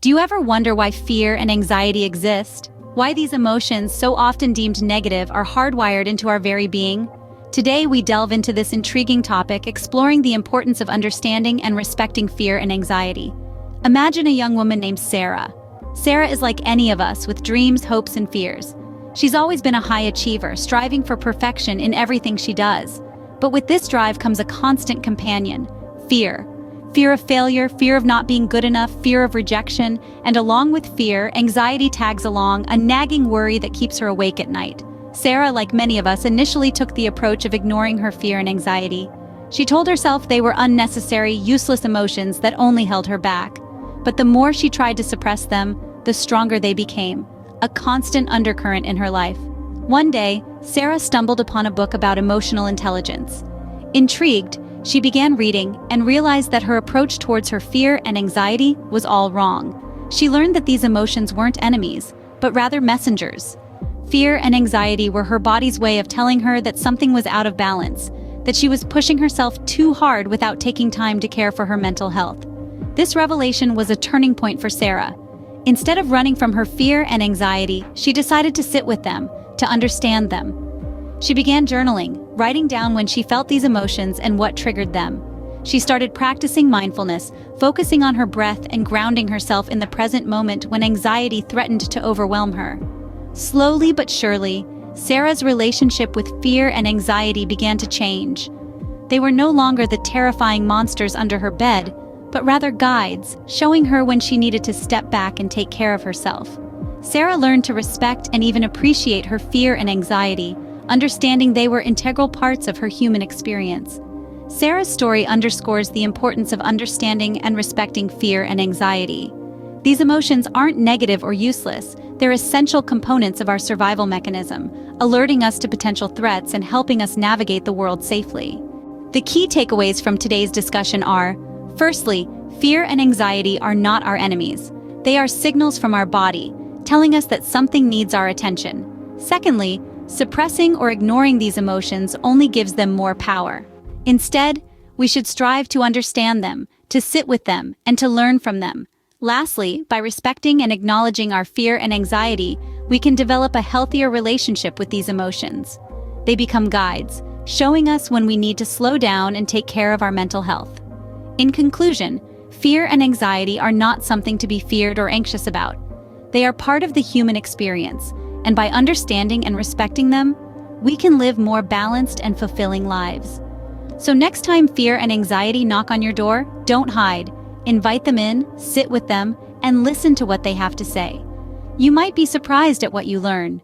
Do you ever wonder why fear and anxiety exist? Why these emotions, so often deemed negative, are hardwired into our very being? Today we delve into this intriguing topic, exploring the importance of understanding and respecting fear and anxiety. Imagine a young woman named Sarah. Sarah is like any of us, with dreams, hopes, and fears. She's always been a high achiever, striving for perfection in everything she does. But with this drive comes a constant companion: fear. Fear of failure, fear of not being good enough, fear of rejection, and along with fear, anxiety tags along, a nagging worry that keeps her awake at night. Sarah, like many of us, initially took the approach of ignoring her fear and anxiety. She told herself they were unnecessary, useless emotions that only held her back. But the more she tried to suppress them, the stronger they became, a constant undercurrent in her life. One day, Sarah stumbled upon a book about emotional intelligence. Intrigued, she began reading and realized that her approach towards her fear and anxiety was all wrong. She learned that these emotions weren't enemies, but rather messengers. Fear and anxiety were her body's way of telling her that something was out of balance, that she was pushing herself too hard without taking time to care for her mental health. This revelation was a turning point for Sarah. Instead of running from her fear and anxiety, she decided to sit with them, to understand them. She began journaling, writing down when she felt these emotions and what triggered them. She started practicing mindfulness, focusing on her breath and grounding herself in the present moment when anxiety threatened to overwhelm her. Slowly but surely, Sarah's relationship with fear and anxiety began to change. They were no longer the terrifying monsters under her bed, but rather guides, showing her when she needed to step back and take care of herself. Sarah learned to respect and even appreciate her fear and anxiety, understanding they were integral parts of her human experience. Sarah's story underscores the importance of understanding and respecting fear and anxiety. These emotions aren't negative or useless, they're essential components of our survival mechanism, alerting us to potential threats and helping us navigate the world safely. The key takeaways from today's discussion are: firstly, fear and anxiety are not our enemies. They are signals from our body, telling us that something needs our attention. Secondly, suppressing or ignoring these emotions only gives them more power. Instead, we should strive to understand them, to sit with them, and to learn from them. Lastly, by respecting and acknowledging our fear and anxiety, we can develop a healthier relationship with these emotions. They become guides, showing us when we need to slow down and take care of our mental health. In conclusion, fear and anxiety are not something to be feared or anxious about. They are part of the human experience, and by understanding and respecting them, we can live more balanced and fulfilling lives. So next time fear and anxiety knock on your door, don't hide. Invite them in, sit with them, and listen to what they have to say. You might be surprised at what you learn.